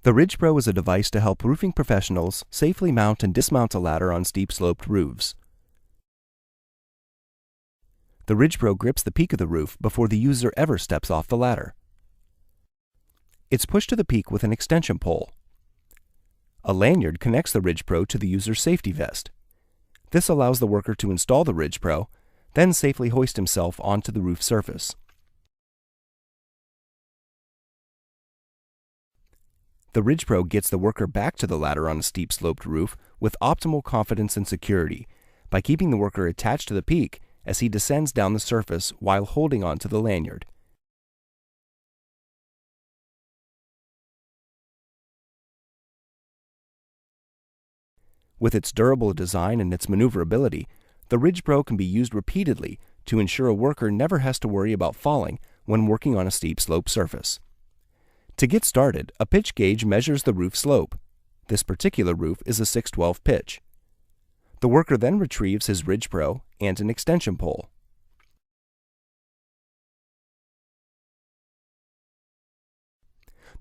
The RidgePro is a device to help roofing professionals safely mount and dismount a ladder on steep sloped roofs. The RidgePro grips the peak of the roof before the user ever steps off the ladder. It's pushed to the peak with an extension pole. A lanyard connects the RidgePro to the user's safety vest. This allows the worker to install the RidgePro, then safely hoist himself onto the roof surface. The RidgePro gets the worker back to the ladder on a steep sloped roof with optimal confidence and security by keeping the worker attached to the peak as he descends down the surface while holding onto the lanyard. With its durable design and its maneuverability, the RidgePro can be used repeatedly to ensure a worker never has to worry about falling when working on a steep slope surface. To get started, a pitch gauge measures the roof slope. This particular roof is a 612 pitch. The worker then retrieves his RidgePro and an extension pole.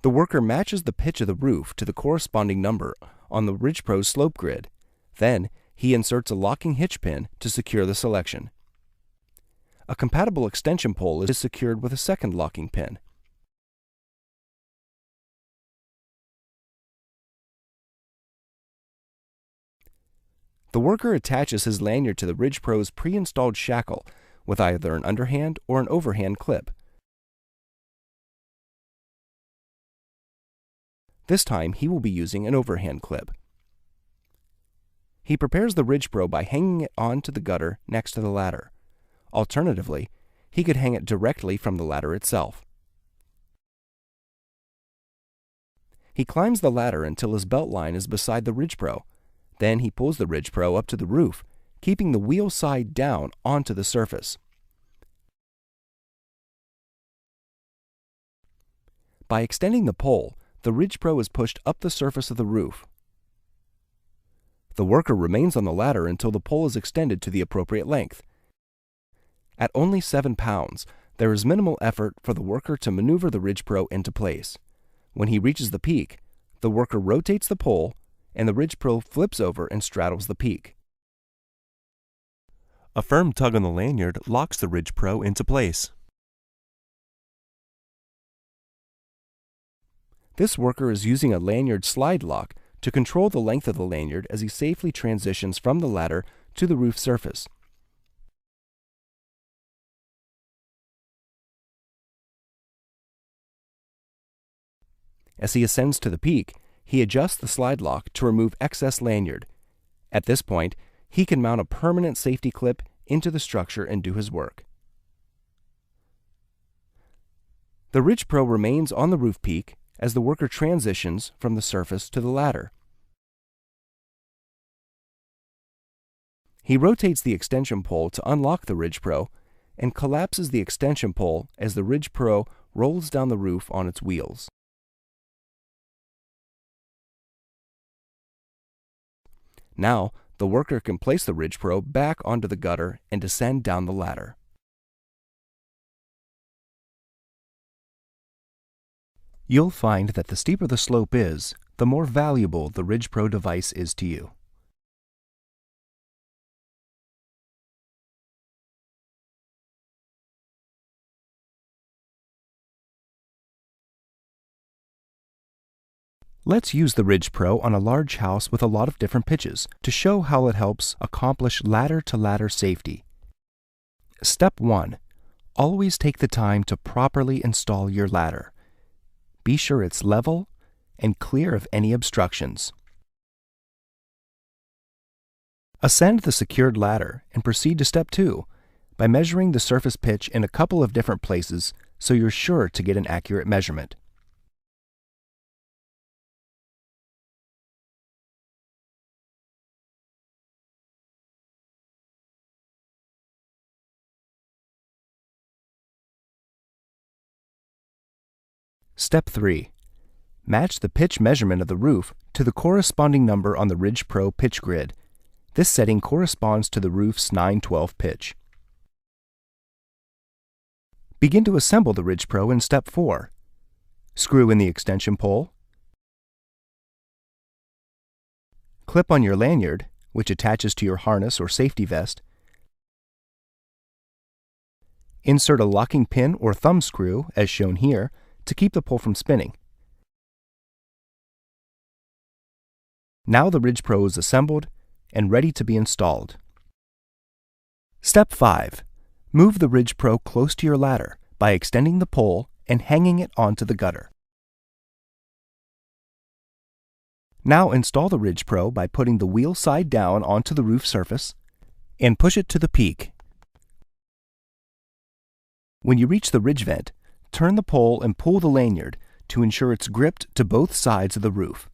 The worker matches the pitch of the roof to the corresponding number on the RidgePro's slope grid. Then, he inserts a locking hitch pin to secure the selection. A compatible extension pole is secured with a second locking pin. The worker attaches his lanyard to the RidgePro's pre-installed shackle with either an underhand or an overhand clip. This time, he will be using an overhand clip. He prepares the RidgePro by hanging it onto the gutter next to the ladder. Alternatively, he could hang it directly from the ladder itself. He climbs the ladder until his belt line is beside the RidgePro. Then he pulls the RidgePro up to the roof, keeping the wheel side down onto the surface. By extending the pole, the RidgePro is pushed up the surface of the roof. The worker remains on the ladder until the pole is extended to the appropriate length. At only 7 pounds, there is minimal effort for the worker to maneuver the RidgePro into place. When he reaches the peak, the worker rotates the pole and the RidgePro flips over and straddles the peak. A firm tug on the lanyard locks the RidgePro into place. This worker is using a lanyard slide lock to control the length of the lanyard as he safely transitions from the ladder to the roof surface. As he ascends to the peak, he adjusts the slide lock to remove excess lanyard. At this point, he can mount a permanent safety clip into the structure and do his work. The RidgePro remains on the roof peak as the worker transitions from the surface to the ladder. He rotates the extension pole to unlock the RidgePro and collapses the extension pole as the RidgePro rolls down the roof on its wheels. Now, the worker can place the RidgePro back onto the gutter and descend down the ladder. You'll find that the steeper the slope is, the more valuable the RidgePro device is to you. Let's use the RidgePro on a large house with a lot of different pitches to show how it helps accomplish ladder-to-ladder safety. Step 1. Always take the time to properly install your ladder. Be sure it's level and clear of any obstructions. Ascend the secured ladder and proceed to step 2 by measuring the surface pitch in a couple of different places so you're sure to get an accurate measurement. Step 3. Match the pitch measurement of the roof to the corresponding number on the RidgePro pitch grid. This setting corresponds to the roof's 912 pitch. Begin to assemble the RidgePro in Step 4. Screw in the extension pole, Clip on your lanyard, which attaches to your harness or safety vest. Insert a locking pin or thumb screw, as shown here, to keep the pole from spinning. Now the RidgePro is assembled and ready to be installed. Step 5. Move the RidgePro close to your ladder by extending the pole and hanging it onto the gutter. Now install the RidgePro by putting the wheel side down onto the roof surface and push it to the peak. When you reach the ridge vent, turn the pole and pull the lanyard to ensure it's gripped to both sides of the roof.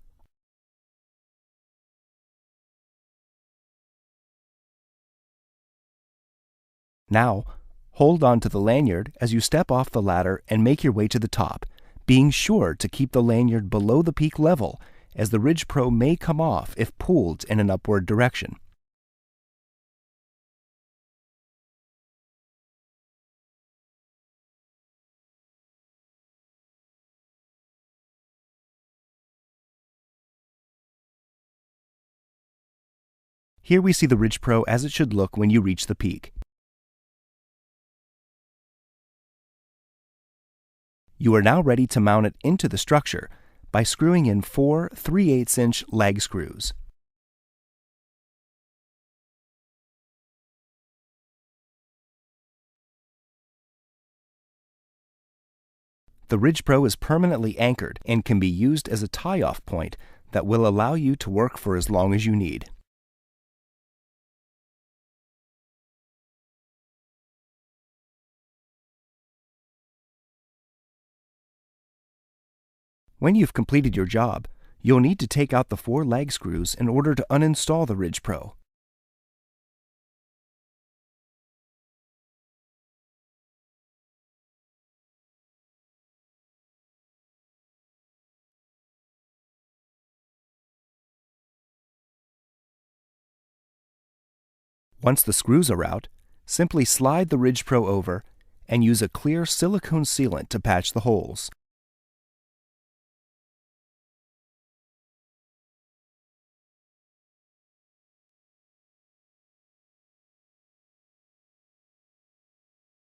Now, hold on to the lanyard as you step off the ladder and make your way to the top, being sure to keep the lanyard below the peak level, as the RidgePro may come off if pulled in an upward direction. Here we see the RidgePro as it should look when you reach the peak. You are now ready to mount it into the structure by screwing in 4 3/8" lag screws. The RidgePro is permanently anchored and can be used as a tie-off point that will allow you to work for as long as you need. When you've completed your job, you'll need to take out the 4 lag screws in order to uninstall the RidgePro. Once the screws are out, simply slide the RidgePro over and use a clear silicone sealant to patch the holes.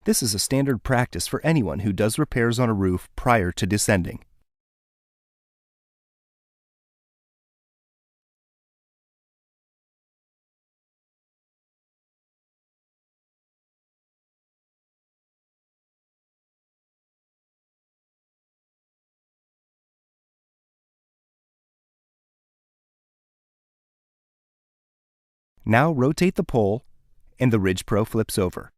This is a standard practice for anyone who does repairs on a roof prior to descending. Now rotate the pole and the RidgePro flips over.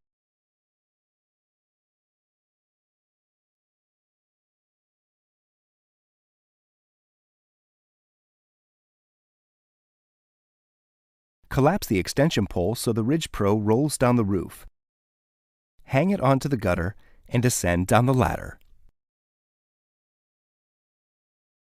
Collapse the extension pole so the RidgePro rolls down the roof. Hang it onto the gutter and descend down the ladder.